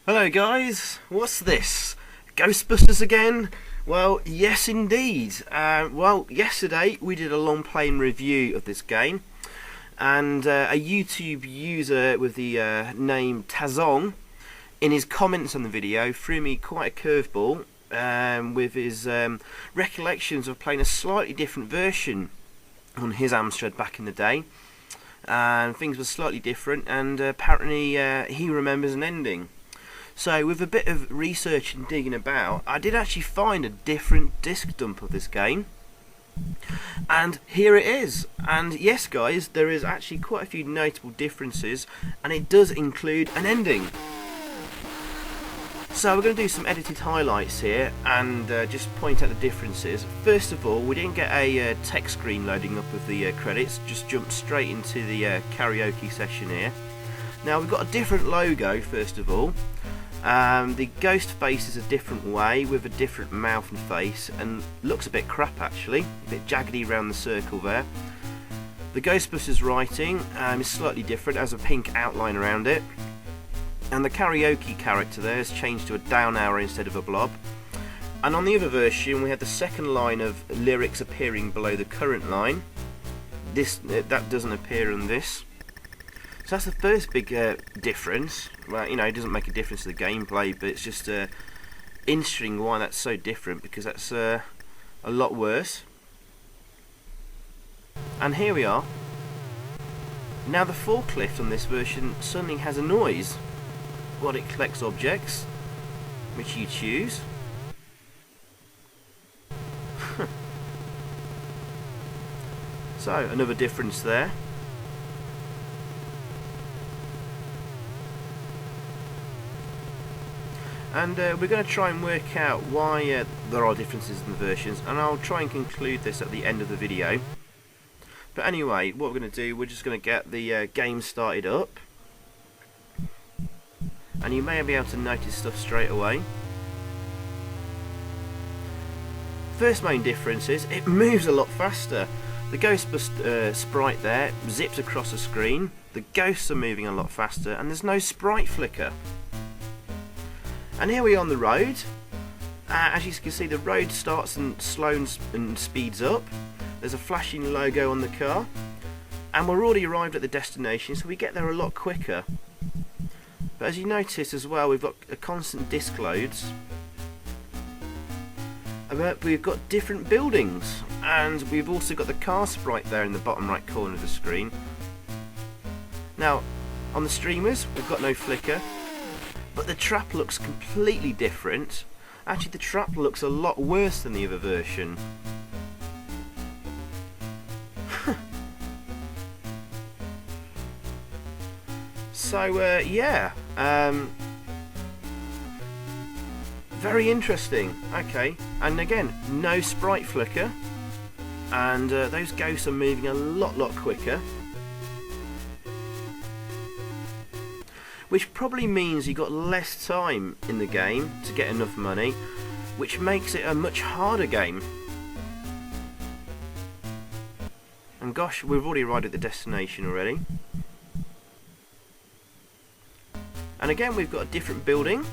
Hello guys, what's this? Ghostbusters again? Well, yes indeed. Yesterday we did a long playing review of this game, and a YouTube user with the name Tazong, in his comments on the video, threw me quite a curveball with his recollections of playing a slightly different version on his Amstrad back in the day. And things were slightly different, and apparently he remembers an ending. So with a bit of research and digging about, I did actually find a different disc dump of this game, and here it is. And yes guys, there is actually quite a few notable differences, and it does include an ending. So we're going to do some edited highlights here and just point out the differences. First of all, we didn't get a text screen loading up with the credits, just jumped straight into the karaoke session here. Now we've got a different logo first of all. The ghost face is a different way with a different mouth and face, and looks a bit crap actually, a bit jaggedy around the circle there. The Ghostbusters writing is slightly different, has a pink outline around it. And the karaoke character there has changed to a down arrow instead of a blob. And on the other version we had the second line of lyrics appearing below the current line. That doesn't appear on this. So that's the first big difference. Well, you know, it doesn't make a difference to the gameplay, but it's just interesting why that's so different, because that's a lot worse. And here we are. Now the forklift on this version suddenly has a noise. Well, it collects objects, which you choose. So, another difference there. And we're going to try and work out why there are differences in the versions, and I'll try and conclude this at the end of the video. But anyway, what we're going to do, we're just going to get the game started up. And you may be able to notice stuff straight away. First main difference is it moves a lot faster. The Ghostbuster sprite there zips across the screen. The ghosts are moving a lot faster, and there's no sprite flicker. And here we are on the road. As you can see, the road starts and slows and speeds up. There's a flashing logo on the car, and we're already arrived at the destination, so we get there a lot quicker. But as you notice as well, we've got a constant disc loads. But we've got different buildings, and we've also got the car sprite there in the bottom right corner of the screen. Now, on the streamers, we've got no flicker, but the trap looks completely different. Actually, the trap looks a lot worse than the other version. So yeah, very interesting. Okay, and again, no sprite flicker, and those ghosts are moving a lot quicker, which probably means you got less time in the game to get enough money, which makes it a much harder game. And gosh, we've already arrived at the destination already. And again, we've got a different building.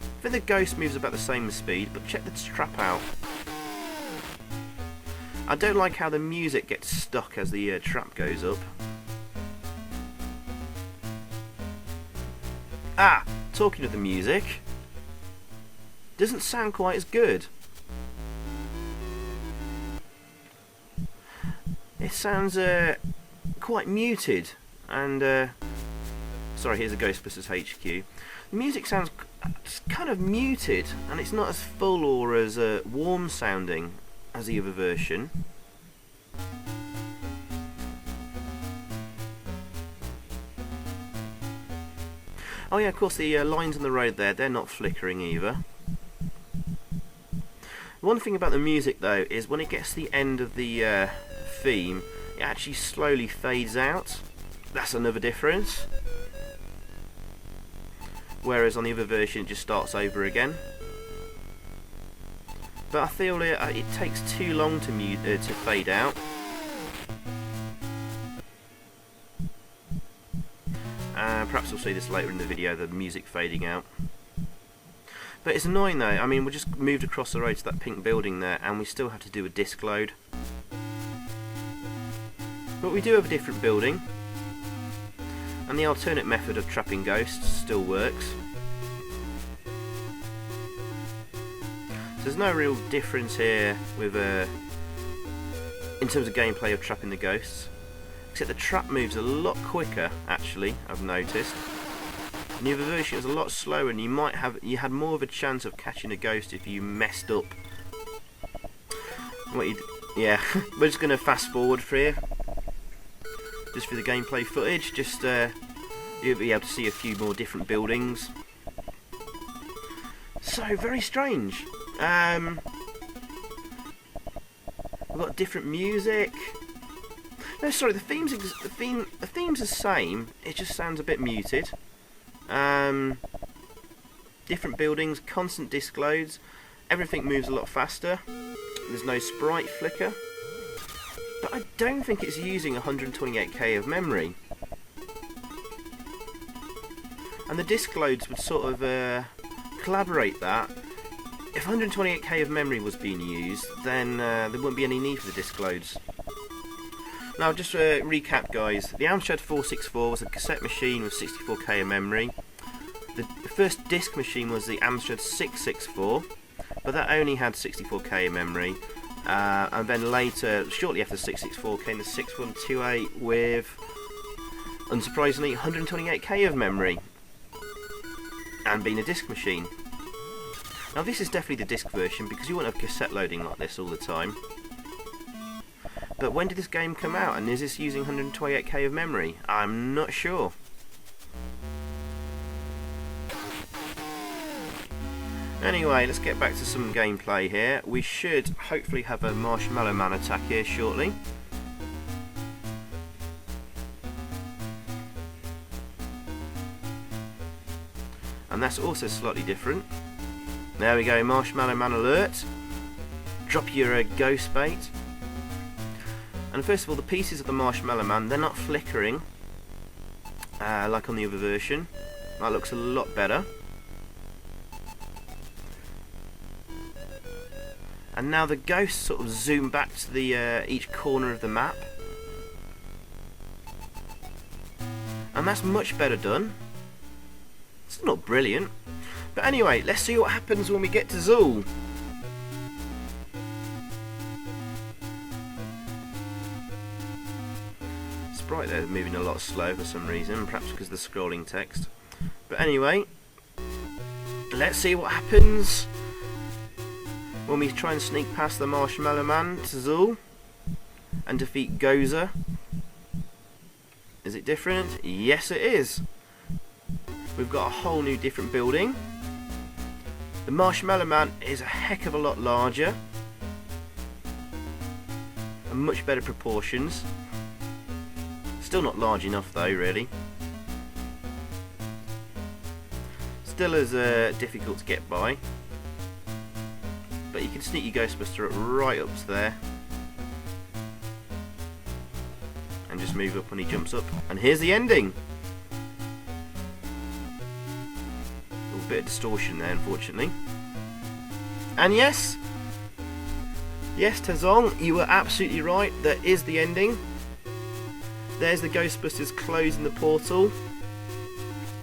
I think the ghost moves about the same speed, but check the trap out. I don't like how the music gets stuck as the trap goes up. Ah, talking of the music, doesn't sound quite as good. It sounds quite muted. And sorry, here's a Ghostbusters HQ. The music sounds kind of muted, and it's not as full or as warm sounding as the other version. Oh yeah, of course, the lines on the road there, they're not flickering either. One thing about the music though is when it gets to the end of the theme, it actually slowly fades out. That's another difference. Whereas on the other version it just starts over again. But I feel it takes too long to fade out. Perhaps we'll see this later in the video, the music fading out. But it's annoying though. I mean, we just moved across the road to that pink building there, and we still have to do a disc load. But we do have a different building, and the alternate method of trapping ghosts still works. So there's no real difference here with in terms of gameplay of trapping the ghosts, except the trap moves a lot quicker. Actually, I've noticed. In the other version, it was a lot slower, and you had more of a chance of catching a ghost if you messed up. Yeah, we're just going to fast forward for here, just for the gameplay footage. Just you'll be able to see a few more different buildings. So very strange. We've got different music. No, sorry, the theme's the same. It just sounds a bit muted. Different buildings, constant disc loads. Everything moves a lot faster. There's no sprite flicker. But I don't think it's using 128k of memory. And the disc loads would sort of collaborate that. If 128k of memory was being used, then there wouldn't be any need for the disc loads. Now, just to recap, guys, the Amstrad 464 was a cassette machine with 64k of memory. The first disc machine was the Amstrad 664, but that only had 64k of memory. And then later, shortly after the 664, came the 6128 with, unsurprisingly, 128k of memory, and being a disc machine. Now this is definitely the disc version, because you won't have cassette loading like this all the time. But when did this game come out, and is this using 128k of memory? I'm not sure. Anyway, let's get back to some gameplay here. We should hopefully have a Marshmallow Man attack here shortly. And that's also slightly different. There we go, Marshmallow Man alert. Drop your ghost bait. And first of all, the pieces of the Marshmallow Man, they're not flickering like on the other version. That looks a lot better. And now the ghosts sort of zoom back to the each corner of the map. And that's much better done. It's not brilliant. But anyway, let's see what happens when we get to Zool. Sprite there is moving a lot slow for some reason, perhaps because of the scrolling text. But anyway, let's see what happens when we try and sneak past the Marshmallow Man to Zool and defeat Gozer. Is it different? Yes, it is. We've got a whole new different building. The Marshmallow Man is a heck of a lot larger and much better proportions. Still not large enough though, really. Still as difficult to get by. But you can sneak your Ghostbuster up right up to there. And just move up when he jumps up. And here's the ending! A bit of distortion there, unfortunately. And yes, Tazong, you were absolutely right. That is the ending. There's the Ghostbusters closing the portal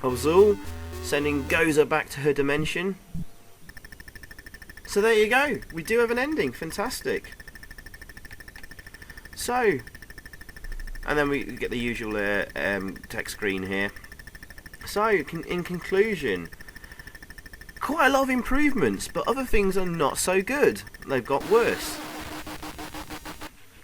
of Zool, sending Gozer back to her dimension. So there you go. We do have an ending. Fantastic. So, and then we get the usual text screen here. So, in conclusion, quite a lot of improvements, but other things are not so good. They've got worse.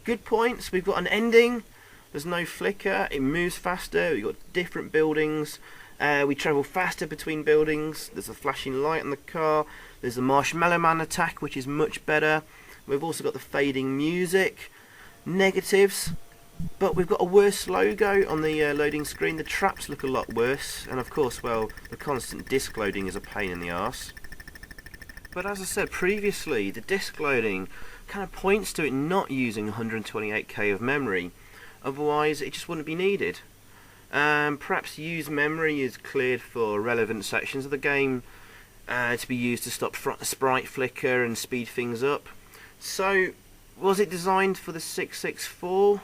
Good points. We've got an ending. There's no flicker. It moves faster. We've got different buildings. We travel faster between buildings. There's a flashing light on the car. There's the Marshmallow Man attack, which is much better. We've also got the fading music. Negatives. But we've got a worse logo on the loading screen. The traps look a lot worse. And of course, well, the constant disc loading is a pain in the arse. But as I said previously, the disc loading kind of points to it not using 128k of memory. Otherwise, it just wouldn't be needed. Perhaps used memory is cleared for relevant sections of the game to be used to stop sprite flicker and speed things up. So, was it designed for the 664?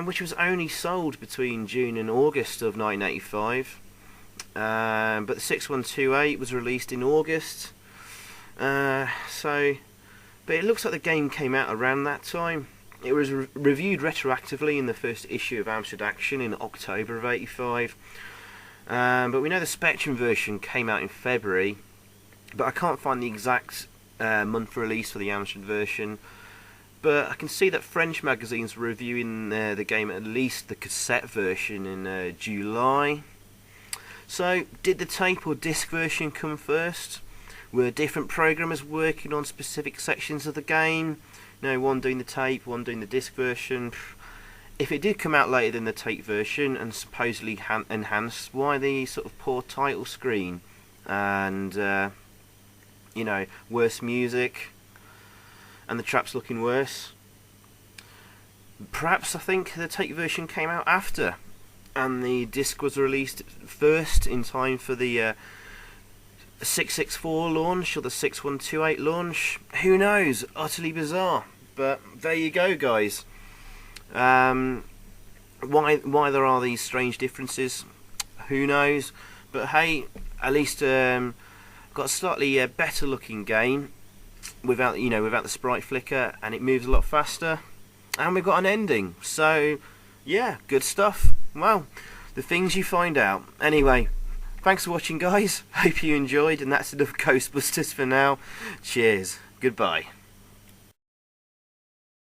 Which was only sold between June and August of 1985. But the 6128 was released in August. But it looks like the game came out around that time. It was reviewed retroactively in the first issue of Amstrad Action in October of 85. But we know the Spectrum version came out in February, but I can't find the exact month release for the Amstrad version. But I can see that French magazines were reviewing the game, at least the cassette version, in July. So, did the tape or disc version come first? Were different programmers working on specific sections of the game? One doing the tape, one doing the disc version. If it did come out later than the tape version and supposedly enhanced, why the sort of poor title screen and worse music and the traps looking worse? Perhaps I think the tape version came out after and the disc was released first in time for the 664 launch or the 6128 launch. Who knows? Utterly bizarre. But there you go, guys. Why there are these strange differences? Who knows? But hey, at least got a slightly better looking game without the sprite flicker, and it moves a lot faster, and we've got an ending. So yeah, good stuff. Well, the things you find out. Anyway, thanks for watching, guys. Hope you enjoyed, and that's enough Ghostbusters for now. Cheers. Goodbye.